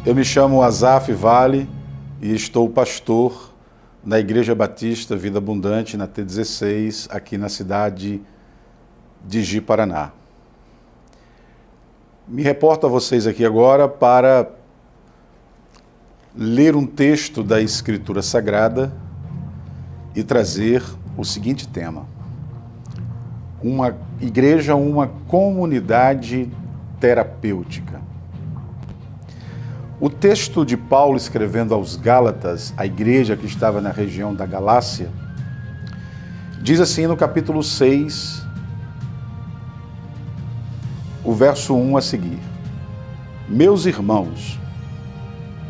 Eu me chamo Azaf Vale e estou pastor na Igreja Batista Vida Abundante, na T16, aqui na cidade de Ji, Paraná. Me reporto a vocês aqui agora para ler um texto da Escritura Sagrada e trazer o seguinte tema: uma igreja, uma comunidade terapêutica. O texto de Paulo escrevendo aos Gálatas, a igreja que estava na região da Galácia, diz assim no capítulo 6, o verso 1 a seguir: Meus irmãos,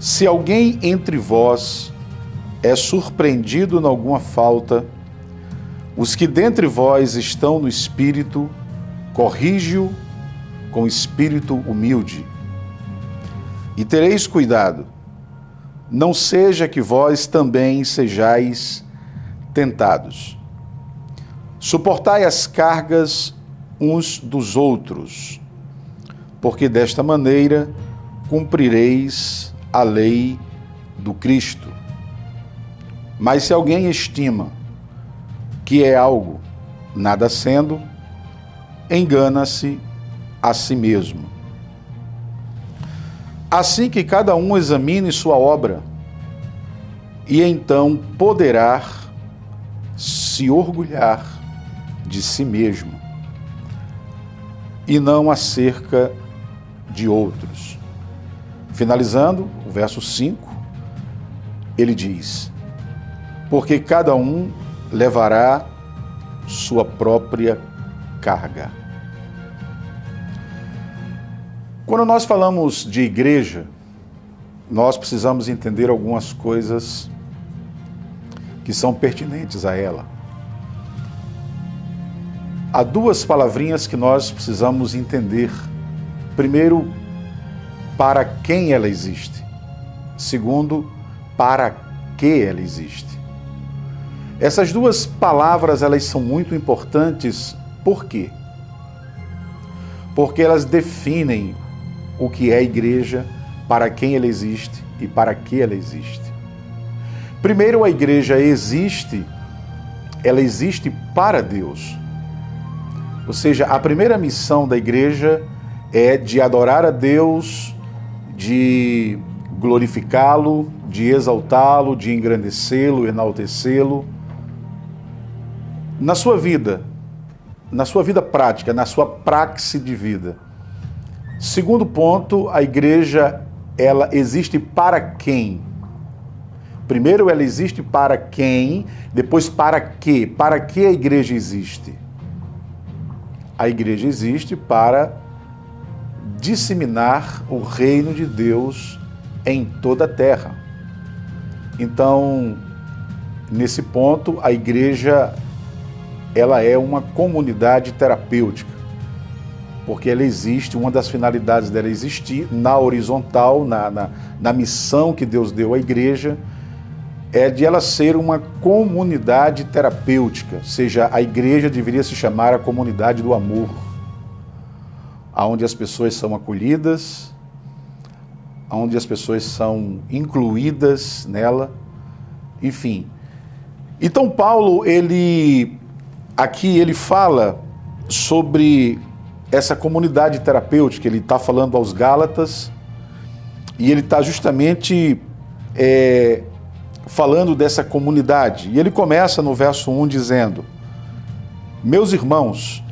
se alguém entre vós é surpreendido em alguma falta, os que dentre vós estão no espírito, corrige-o com espírito humilde. E tereis cuidado, não seja que vós também sejais tentados. Suportai as cargas uns dos outros, porque desta maneira cumprireis a lei do Cristo. Mas se alguém estima que é algo, nada sendo, engana-se a si mesmo. Assim que cada um examine sua obra, e então poderá se orgulhar de si mesmo, e não acerca de outros. Finalizando, o verso 5, ele diz: porque cada um levará sua própria carga. Quando nós falamos de igreja, nós precisamos entender algumas coisas que são pertinentes a ela. Há duas palavrinhas que nós precisamos entender. Primeiro, para quem ela existe. Segundo, para que ela existe. Essas duas palavras, elas são muito importantes. Por quê? Porque elas definem o que é a igreja, para quem ela existe e para que ela existe. Primeiro, a igreja existe, ela existe para Deus. Ou seja, a primeira missão da igreja é de adorar a Deus, de glorificá-lo, de exaltá-lo, de engrandecê-lo, enaltecê-lo. Na sua vida prática, na sua praxe de vida. Segundo ponto, a igreja, ela existe para quem? Primeiro, ela existe para quem, depois para quê? Para que a igreja existe? A igreja existe para disseminar o reino de Deus em toda a terra. Então, nesse ponto, a igreja, ela é uma comunidade terapêutica, porque ela existe, uma das finalidades dela existir na horizontal, na missão que Deus deu à igreja, é de ela ser uma comunidade terapêutica, ou seja, a igreja deveria se chamar a comunidade do amor, onde as pessoas são acolhidas, onde as pessoas são incluídas nela, enfim. Então Paulo, aqui ele fala sobre essa comunidade terapêutica. Ele está falando aos Gálatas e ele está justamente falando dessa comunidade. E ele começa no verso 1 dizendo: Meus irmãos,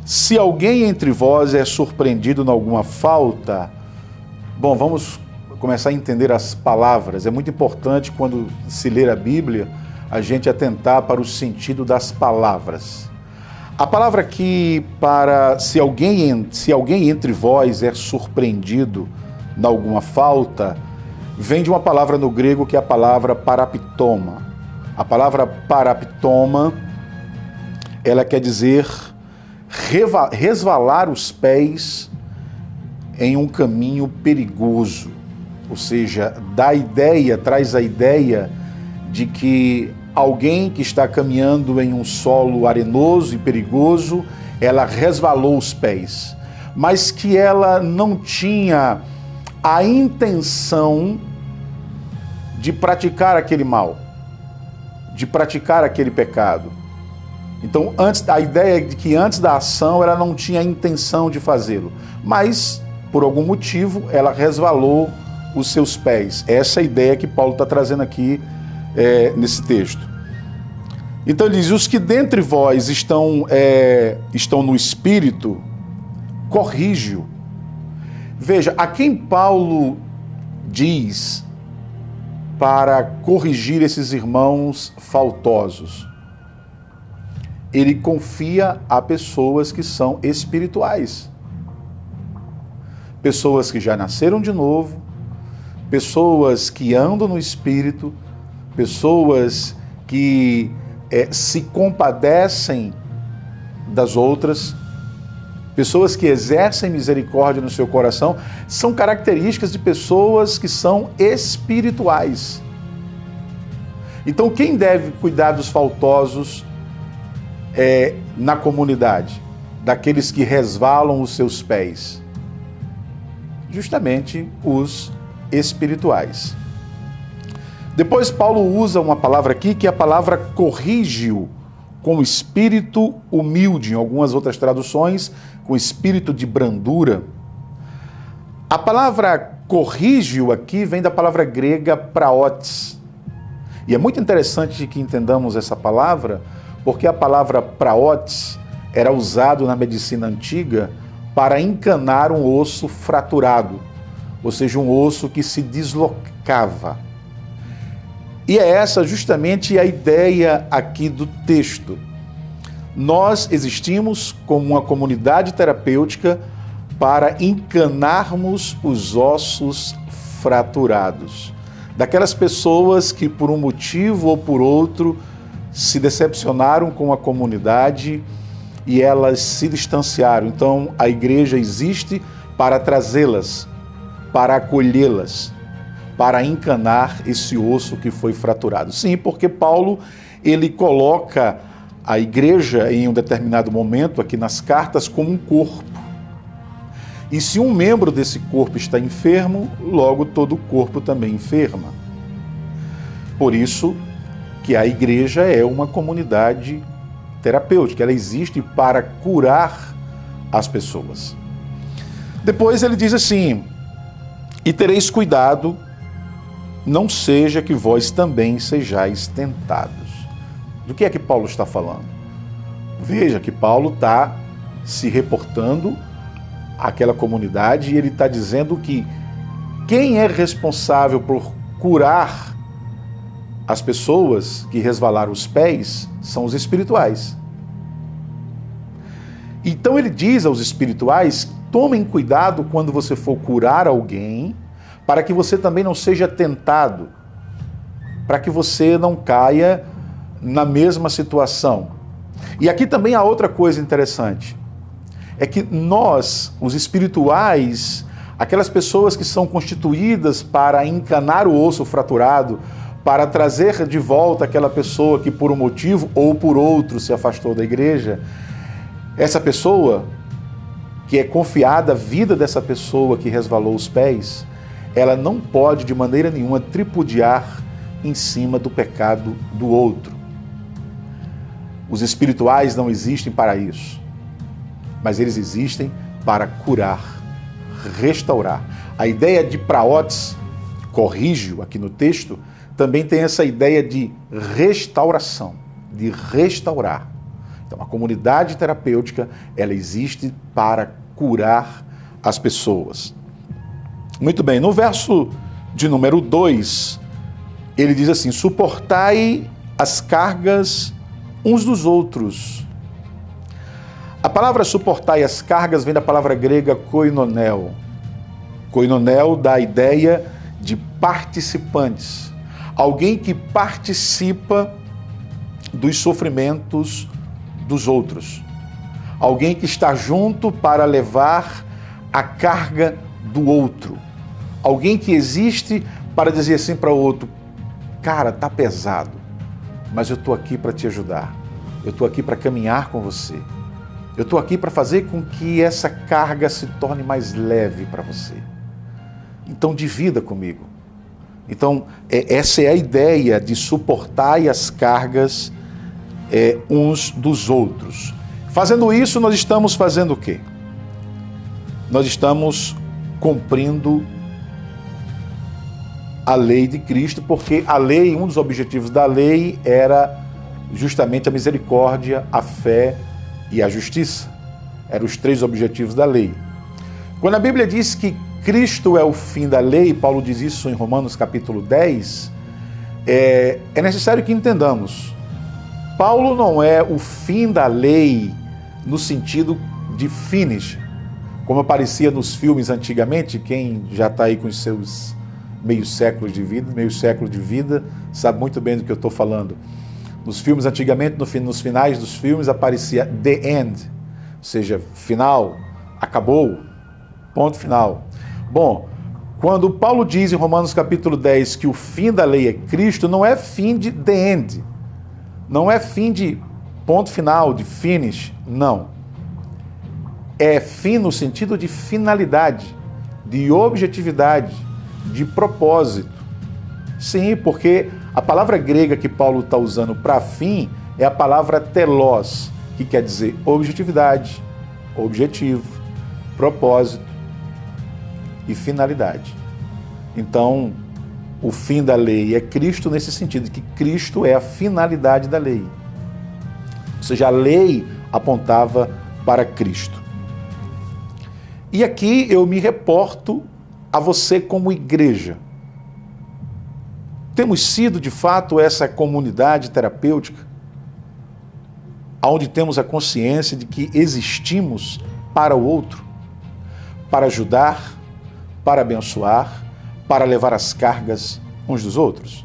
se alguém entre vós é surpreendido em alguma falta... Bom, vamos começar a entender as palavras. É muito importante, quando se ler a Bíblia, a gente atentar para o sentido das palavras. A palavra aqui para se alguém entre vós é surpreendido em alguma falta, vem de uma palavra no grego que é a palavra paraptoma. A palavra paraptoma, ela quer dizer resvalar os pés em um caminho perigoso. Ou seja, traz a ideia de que alguém que está caminhando em um solo arenoso e perigoso, ela resvalou os pés, mas que ela não tinha a intenção de praticar aquele mal, de praticar aquele pecado. Então, a ideia é de que antes da ação ela não tinha a intenção de fazê-lo, mas, por algum motivo, ela resvalou os seus pés. Essa é a ideia que Paulo está trazendo aqui nesse texto. Então ele diz, os que dentre vós estão no Espírito, corrige-o. Veja, a quem Paulo diz para corrigir esses irmãos faltosos? Ele confia a pessoas que são espirituais. Pessoas que já nasceram de novo, pessoas que andam no Espírito, pessoas que se compadecem das outras, pessoas que exercem misericórdia no seu coração, são características de pessoas que são espirituais. Então, quem deve cuidar dos faltosos na comunidade? Daqueles que resvalam os seus pés? Justamente os espirituais. Depois Paulo usa uma palavra aqui que é a palavra corrige-o com espírito humilde, em algumas outras traduções, com espírito de brandura. A palavra corrige-o aqui vem da palavra grega praotes. E é muito interessante que entendamos essa palavra, porque a palavra praotes era usado na medicina antiga para encanar um osso fraturado, ou seja, um osso que se deslocava. E é essa justamente a ideia aqui do texto. Nós existimos como uma comunidade terapêutica para encanarmos os ossos fraturados. Daquelas pessoas que por um motivo ou por outro se decepcionaram com a comunidade e elas se distanciaram. Então a igreja existe para trazê-las, para acolhê-las, para encanar esse osso que foi fraturado. Sim, porque Paulo, ele coloca a igreja em um determinado momento, aqui nas cartas, como um corpo. E se um membro desse corpo está enfermo, logo todo o corpo também enferma. Por isso que a igreja é uma comunidade terapêutica, ela existe para curar as pessoas. Depois ele diz assim, e tereis cuidado, não seja que vós também sejais tentados. Do que é que Paulo está falando? Veja que Paulo está se reportando àquela comunidade e ele está dizendo que quem é responsável por curar as pessoas que resvalaram os pés são os espirituais. Então ele diz aos espirituais, tomem cuidado quando você for curar alguém, para que você também não seja tentado, para que você não caia na mesma situação. E aqui também há outra coisa interessante, é que nós, os espirituais, aquelas pessoas que são constituídas para encanar o osso fraturado, para trazer de volta aquela pessoa que por um motivo ou por outro se afastou da igreja, essa pessoa que é confiada a vida dessa pessoa que resvalou os pés, ela não pode de maneira nenhuma tripudiar em cima do pecado do outro. Os espirituais não existem para isso, mas eles existem para curar, restaurar. A ideia de praotes, corrige-o aqui no texto, também tem essa ideia de restauração, de restaurar. Então, a comunidade terapêutica, ela existe para curar as pessoas. Muito bem, no verso de número 2, ele diz assim, suportai as cargas uns dos outros. A palavra suportai as cargas vem da palavra grega koinonel. Koinonel dá a ideia de participantes. Alguém que participa dos sofrimentos dos outros. Alguém que está junto para levar a carga do outro. Alguém que existe para dizer assim para o outro, cara, tá pesado, mas eu estou aqui para te ajudar. Eu estou aqui para caminhar com você. Eu estou aqui para fazer com que essa carga se torne mais leve para você. Então divida comigo. Então essa é a ideia de suportar as cargas uns dos outros. Fazendo isso, nós estamos fazendo o quê? Nós estamos cumprindo a lei de Cristo, porque a lei, um dos objetivos da lei era justamente a misericórdia, a fé e a justiça. Eram os 3 objetivos da lei. Quando a Bíblia diz que Cristo é o fim da lei, Paulo diz isso em Romanos capítulo 10, é necessário que entendamos. Paulo não é o fim da lei no sentido de finish, como aparecia nos filmes antigamente. Quem já está aí com os seus meio século de vida, sabe muito bem do que eu estou falando. Nos filmes antigamente, nos finais dos filmes, aparecia the end, ou seja, final, acabou, ponto final. Bom, quando Paulo diz em Romanos capítulo 10 que o fim da lei é Cristo, não é fim de the end, não é fim de ponto final, de finish, não. É fim no sentido de finalidade, de objetividade, de propósito. Sim, porque a palavra grega que Paulo está usando para fim é a palavra telos, que quer dizer objetividade, objetivo, propósito e finalidade. Então, o fim da lei é Cristo nesse sentido, que Cristo é a finalidade da lei. Ou seja, a lei apontava para Cristo. E aqui eu me reporto a você como igreja. Temos sido, de fato, essa comunidade terapêutica, onde temos a consciência de que existimos para o outro, para ajudar, para abençoar, para levar as cargas uns dos outros.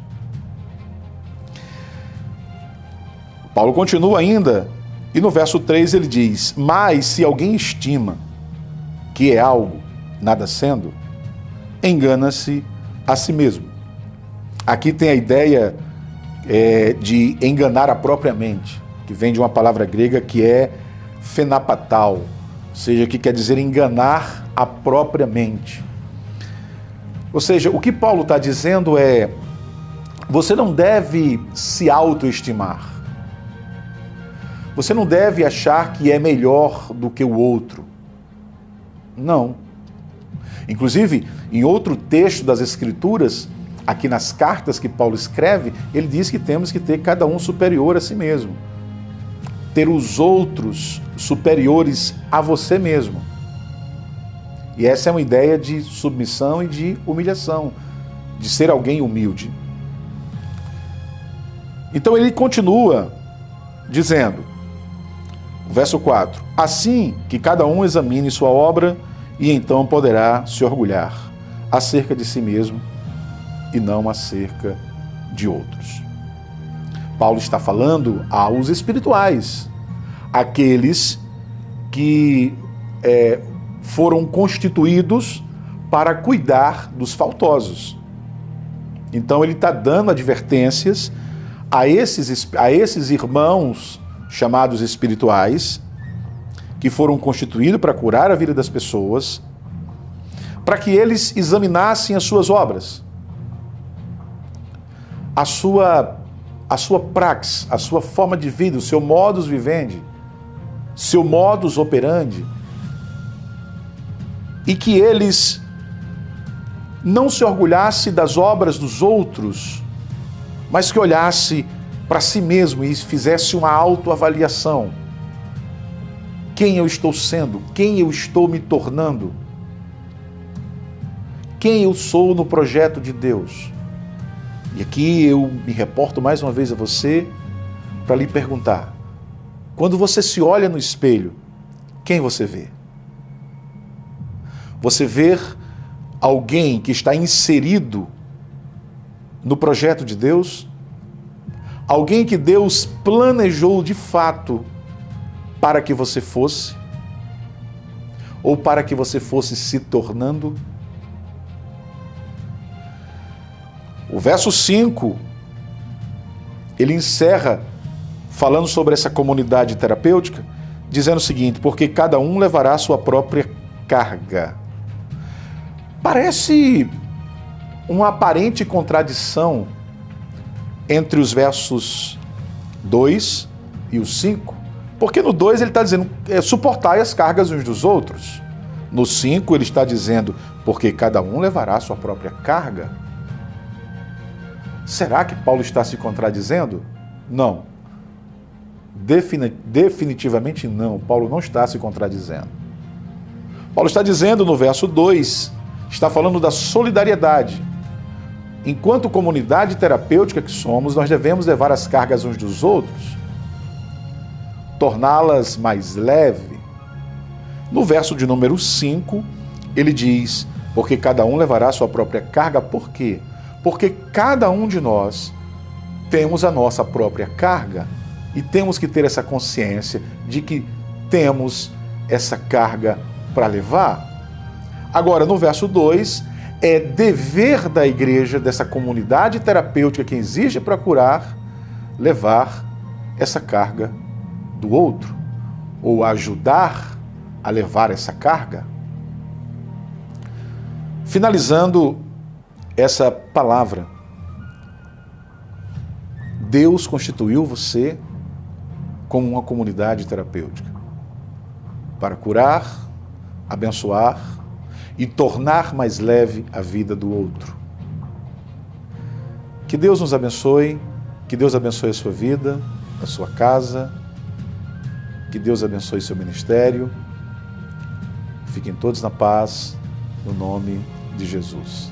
Paulo continua ainda, e no verso 3 ele diz: mas se alguém estima que é algo, nada sendo, engana-se a si mesmo. Aqui tem a ideia de enganar a própria mente, que vem de uma palavra grega que é fenapatal, ou seja, que quer dizer enganar a própria mente. Ou seja, o que Paulo está dizendo é: você não deve se autoestimar. Você não deve achar que é melhor do que o outro. Não. Inclusive, em outro texto das Escrituras, aqui nas cartas que Paulo escreve, ele diz que temos que ter cada um superior a si mesmo. Ter os outros superiores a você mesmo. E essa é uma ideia de submissão e de humilhação, de ser alguém humilde. Então ele continua dizendo, verso 4, assim que cada um examine sua obra e então poderá se orgulhar acerca de si mesmo e não acerca de outros. Paulo está falando aos espirituais, aqueles que foram constituídos para cuidar dos faltosos. Então ele está dando advertências a esses irmãos chamados espirituais, que foram constituídos para curar a vida das pessoas, para que eles examinassem as suas obras, a sua praxis, a sua forma de vida, o seu modus vivendi, seu modus operandi, e que eles não se orgulhassem das obras dos outros, mas que olhasse para si mesmo e fizesse uma autoavaliação. Quem eu estou sendo? Quem eu estou me tornando? Quem eu sou no projeto de Deus? E aqui eu me reporto mais uma vez a você para lhe perguntar: quando você se olha no espelho, quem você vê? Você vê alguém que está inserido no projeto de Deus? Alguém que Deus planejou de fato para que você fosse? Ou para que você fosse se tornando? O verso 5, ele encerra falando sobre essa comunidade terapêutica, dizendo o seguinte: porque cada um levará a sua própria carga. Parece uma aparente contradição entre os versos 2 e o 5, porque no 2 ele está dizendo, suportai as cargas uns dos outros. No 5 ele está dizendo, porque cada um levará a sua própria carga. Será que Paulo está se contradizendo? Não. Definitivamente não. Paulo não está se contradizendo. Paulo está dizendo no verso 2, está falando da solidariedade. Enquanto comunidade terapêutica que somos, nós devemos levar as cargas uns dos outros, torná-las mais leves. No verso de número 5, ele diz, porque cada um levará a sua própria carga. Por quê? Porque cada um de nós temos a nossa própria carga e temos que ter essa consciência de que temos essa carga para levar. Agora, no verso 2, é dever da igreja, dessa comunidade terapêutica que existe para curar, levar essa carga do outro, ou ajudar a levar essa carga. Finalizando essa palavra, Deus constituiu você como uma comunidade terapêutica para curar, abençoar e tornar mais leve a vida do outro. Que Deus nos abençoe, que Deus abençoe a sua vida, a sua casa, que Deus abençoe seu ministério. Fiquem todos na paz, no nome de Jesus.